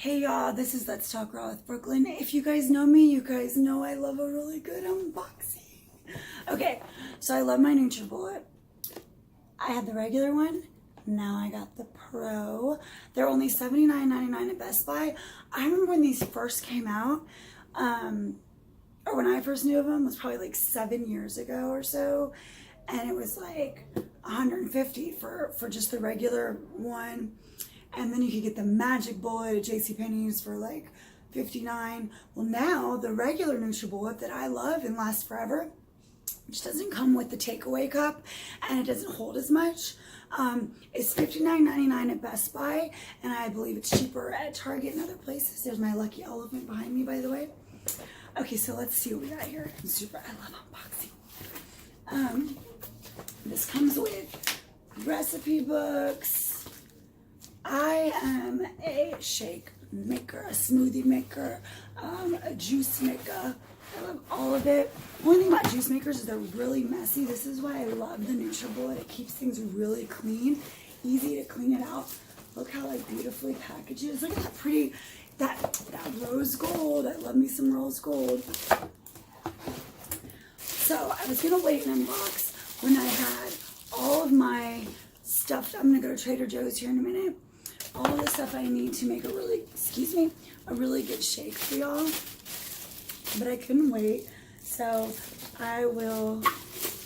Hey y'all, this is Let's Talk Raw with Brooklyn. If you guys know me, you guys know I love a really good unboxing. Okay, so I love my Nutribullet. I had the regular one, now I got the Pro. They're only $79.99 at Best Buy. I remember when these first came out, or when I first knew of them, was probably like 7 years ago or so, and it was like $150 for just the regular one. And then you could get the magic bullet at JCPenney's for like $59. Well, now the regular Nutribullet that I love and lasts forever, which doesn't come with the takeaway cup and it doesn't hold as much, is $59.99 at Best Buy, and I believe it's cheaper at Target and other places. There's my lucky elephant behind me, by the way. Okay, so let's see what we got here. I love unboxing. This comes with recipe books. I am a shake maker, a smoothie maker, a juice maker. I love all of it. Only thing about juice makers is they're really messy. This is why I love the Nutribullet. It keeps things really clean, easy to clean it out. Look how like beautifully packages. Look at that pretty, that rose gold. I love me some rose gold. So I was gonna wait and unbox when I had all of my stuff. I'm gonna go to Trader Joe's here in a minute. All the stuff I need to make a really good shake for y'all. But I couldn't wait, so I will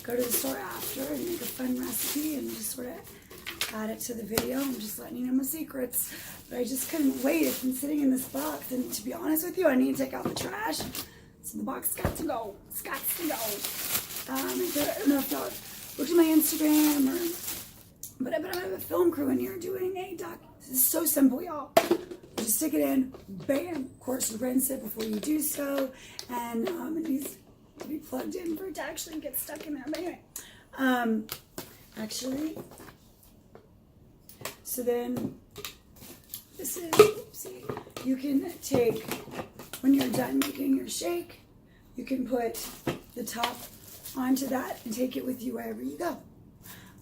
go to the store after and make a fun recipe and just sort of add it to the video. I'm just letting you know my secrets. But I just couldn't wait. It's been sitting in this box, and to be honest with you, I need to take out the trash. So the box got to go. It's got to go. I don't know if y'all looked at my Instagram but I have a film crew in here doing a doc. This is so simple, y'all. Just stick it in, bam. Of course, rinse it before you do so, and it needs to be plugged in for it to actually get stuck in there. But anyway, actually, so then this is, oopsie, you can take, when you're done making your shake, you can put the top onto that and take it with you wherever you go.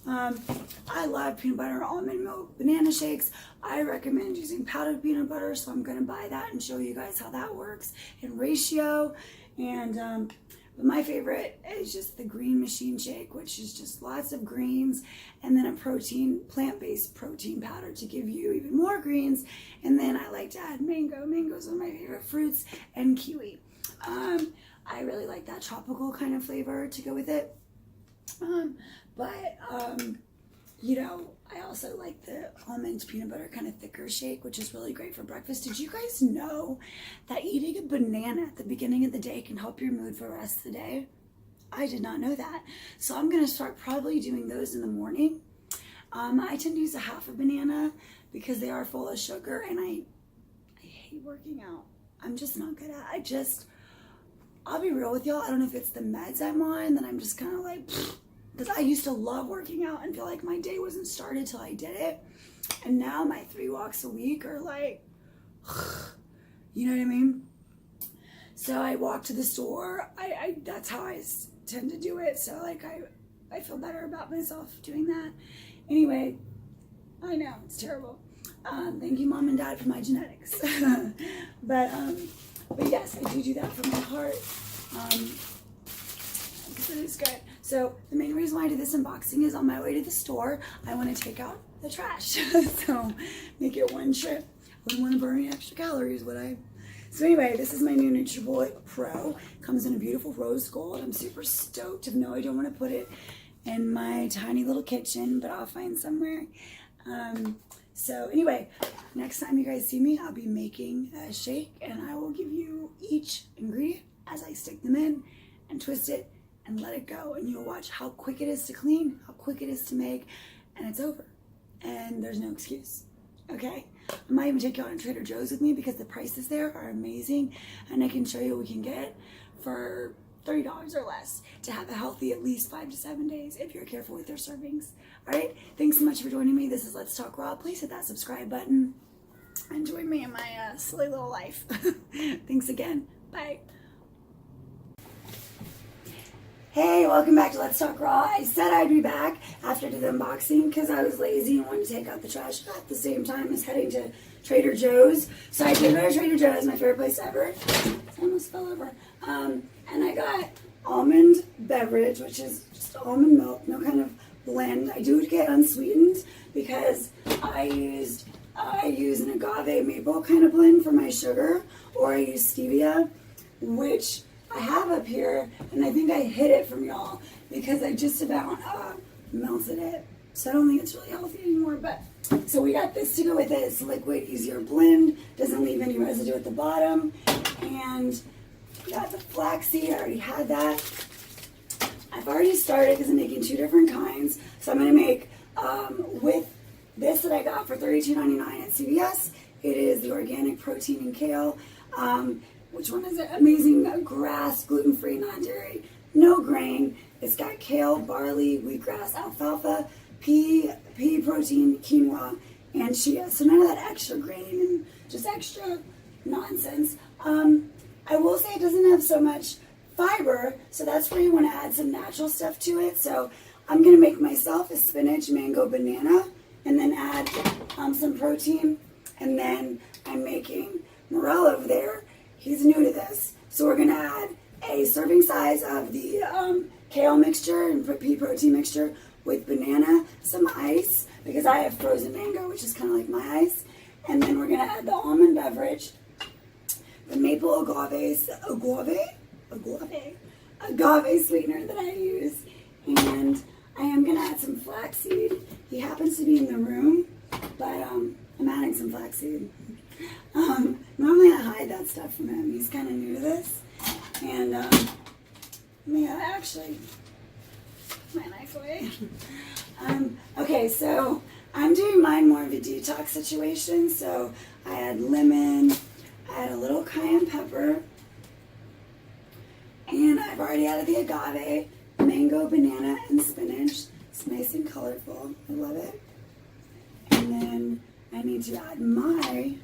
I love peanut butter, almond milk, banana shakes. I recommend using powdered peanut butter, so I'm going to buy that and show you guys how that works in ratio. And but my favorite is just the green machine shake, which is just lots of greens and then a protein, plant-based protein powder to give you even more greens. And then I like to add mango. Mango's one of my favorite fruits, and kiwi. I really like that tropical kind of flavor to go with it. You know, I also like the almond peanut butter kind of thicker shake, which is really great for breakfast. Did you guys know that eating a banana at the beginning of the day can help your mood for the rest of the day? I did not know that. So I'm going to start probably doing those in the morning. I tend to use a half a banana because they are full of sugar, and I hate working out. I'm just not good at it. I'll be real with y'all. I don't know if it's the meds I'm on that I'm just kind of like, because I used to love working out and feel like my day wasn't started till I did it. And now my 3 walks a week are like, you know what I mean? So I walk to the store. That's how I tend to do it. So like I feel better about myself doing that. Anyway, I know it's terrible. Thank you, Mom and Dad, for my genetics. But yes, I do that for my heart. Because it is good. So the main reason why I did this unboxing is on my way to the store, I want to take out the trash. So make it one trip. I wouldn't want to burn any extra calories, would I? So anyway, this is my new Nutribullet Pro. Comes in a beautiful rose gold. I'm super stoked. I have no idea where to put it in my tiny little kitchen, but I'll find somewhere. So anyway, next time you guys see me, I'll be making a shake, and I will give you each ingredient as I stick them in and twist it and let it go, and you'll watch how quick it is to clean, how quick it is to make, and it's over. And there's no excuse, okay? I might even take you out to Trader Joe's with me because the prices there are amazing, and I can show you what we can get for $30 or less to have a healthy at least 5 to 7 days if you're careful with your servings. All right, thanks so much for joining me. This is Let's Talk Raw. Please hit that subscribe button and join me in my silly little life. Thanks again. Bye. Hey, welcome back to Let's Talk Raw. I said I'd be back after the unboxing because I was lazy and wanted to take out the trash at the same time as heading to Trader Joe's. So I did go to Trader Joe's, my favorite place ever. I almost fell over. And I got almond beverage, which is just almond milk, no kind of blend. I do get unsweetened because I use an agave maple kind of blend for my sugar, or I use stevia, which I have up here, and I think I hid it from y'all because I just about melted it. So I don't think it's really healthy anymore, but so we got this to go with it. It's a liquid, easier blend, doesn't leave any residue at the bottom, and we got the flaxseed. I already had that. I've already started because I'm making 2 different kinds. So I'm going to make with this that I got for $32.99 at CVS. It is the organic protein and kale. Which one is it? Amazing grass, gluten-free, non-dairy, no grain. It's got kale, barley, wheatgrass, alfalfa, pea protein, quinoa, and chia. So none of that extra grain and just extra nonsense. I will say it doesn't have so much fiber, so that's where you want to add some natural stuff to it. So I'm going to make myself a spinach, mango, banana, and then add some protein. And then I'm making Morel over there. He's new to this, so we're going to add a serving size of the kale mixture and pea protein mixture with banana, some ice, because I have frozen mango, which is kind of like my ice. And then we're going to add the almond beverage, the maple agave sweetener that I use, and I am going to add some flaxseed. He happens to be in the room, but I'm adding some flaxseed. Normally I hide that stuff from him. He's kind of new to this. And, yeah, actually, put my knife away. Okay, so I'm doing mine more of a detox situation. So I add lemon, I add a little cayenne pepper, and I've already added the agave, mango, banana, and spinach. It's nice and colorful. I love it. And then I need to add my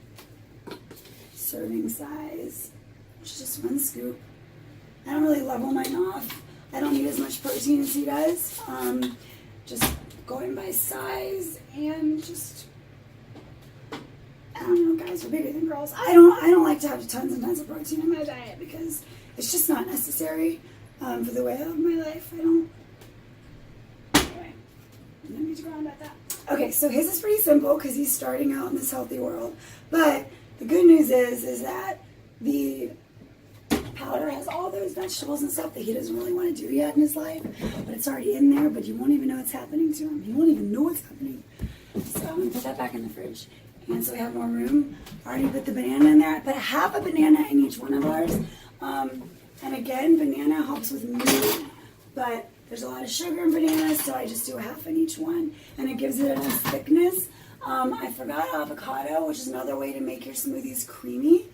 serving size, which is just 1 scoop. I don't really level mine off. I don't need as much protein as he does. Just going by size and just, I don't know, guys, we're bigger than girls. I don't like to have tons and tons of protein in my diet because it's just not necessary for the way I live my life. Anyway, I don't need to go on about that. Okay, so his is pretty simple because he's starting out in this healthy world, but the good news is that the powder has all those vegetables and stuff that he doesn't really want to do yet in his life, but it's already in there, but you won't even know what's happening to him. He won't even know what's happening. So I'm going to put that back in the fridge. And so we have more room. I already put the banana in there. I put half a banana in each one of ours. And again, banana helps with mood, but there's a lot of sugar in bananas, so I just do a half in each one. And it gives it a nice thickness. I forgot avocado, which is another way to make your smoothies creamy,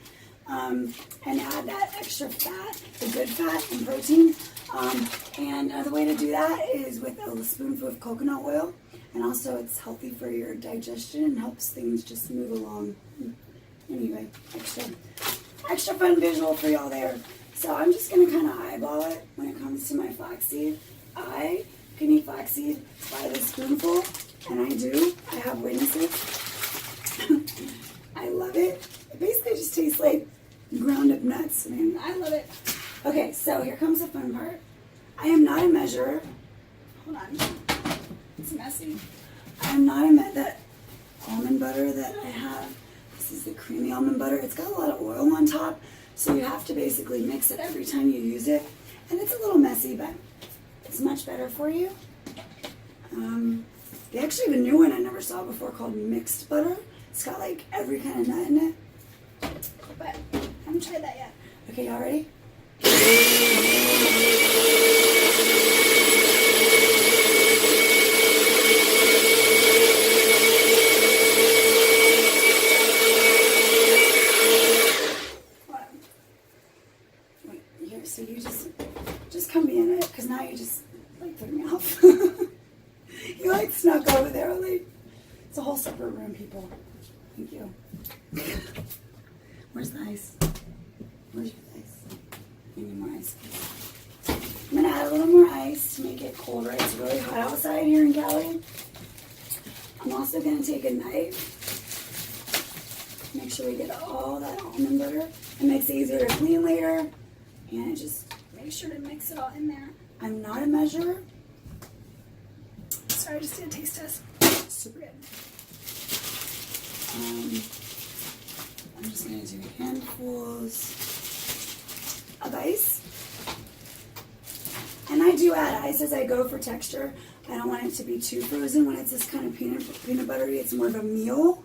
and add that extra fat, the good fat and protein. And another way to do that is with a spoonful of coconut oil, and also it's healthy for your digestion and helps things just move along. Anyway, extra fun visual for y'all there. So I'm just going to kind of eyeball it when it comes to my flaxseed. I can eat flaxseed by the spoonful. And I do. I have witnesses. I love it. It basically just tastes like ground up nuts. I mean, I love it. Okay, so here comes the fun part. I am not a measurer. Hold on. It's messy. I am not a that almond butter that I have. This is the creamy almond butter. It's got a lot of oil on top, so you have to basically mix it every time you use it. And it's a little messy, but it's much better for you. They actually have a new one I never saw before called mixed butter. It's got like every kind of nut in it. But I haven't tried that yet. Okay, y'all ready? Wait, here, so you just come be in it, because now you just like threw me off. You like snuck over there, like, it's a whole separate room, people. Thank you. Where's the ice? Where's your ice? I need more ice. I'm gonna add a little more ice to make it colder. It's really hot outside here in Cali. I'm also going to take a knife. Make sure we get all that almond butter. It makes it easier to clean later. And just make sure to mix it all in there. I'm not a measurer. Sorry, I just did a taste test. Super good. I'm just going to do handfuls of ice. And I do add ice as I go for texture. I don't want it to be too frozen. When it's this kind of peanut buttery, it's more of a meal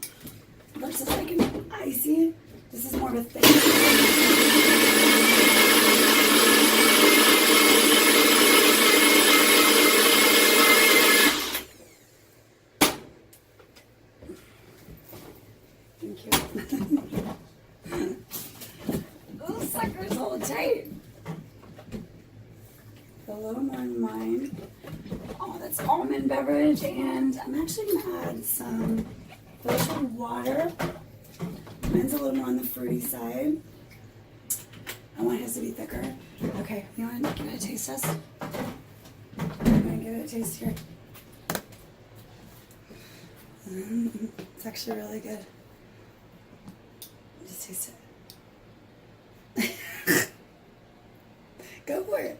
versus like an icy. This is more of a thick. Thank you. Oh, suckers hold tight. A little more in mine. Oh, that's almond beverage, and I'm actually gonna add some filtered water. Mine's a little more on the fruity side. I want his to be thicker. Okay, you want to give it a taste test? I'm gonna give it a taste here. It's actually really good. Just taste it. Go for it.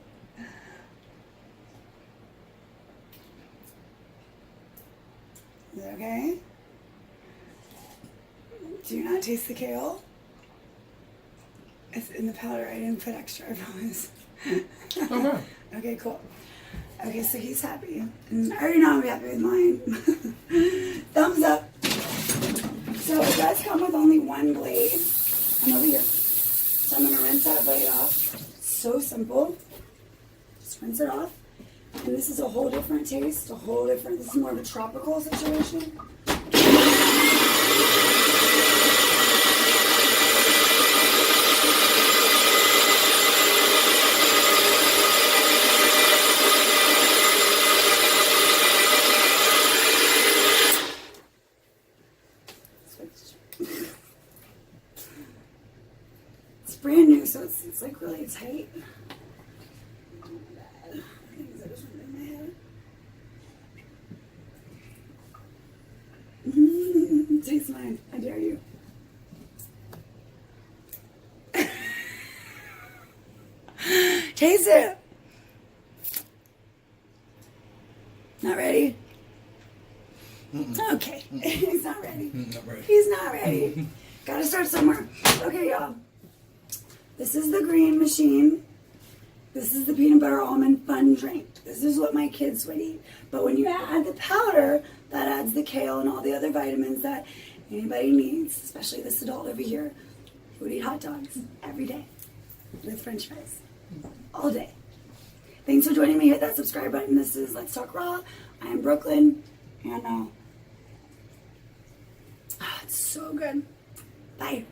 Is it okay? Do you not taste the kale? It's in the powder. I didn't put extra, I promise. Okay. Okay, cool. Okay, so he's happy. And I already know I'm happy with mine. Thumbs up. So it does come with only one blade. I'm over here. So I'm going to rinse that blade off. So simple. Just rinse it off. And this is a whole different taste, this is more of a tropical situation. It's brand new, so it's like really tight. Taste mine. I dare you. Taste it. Not ready? Okay. He's not ready. Not ready. He's not ready. Gotta start somewhere. Okay, y'all. This is the green machine. This is the peanut butter almond fun drink. This is what my kids would eat. But when you add the powder, that adds the kale and all the other vitamins that anybody needs, especially this adult over here who would eat hot dogs every day with french fries all day. Thanks for joining me. Hit that subscribe button. This is Let's Talk Raw. I am Brooklyn. And it's so good. Bye.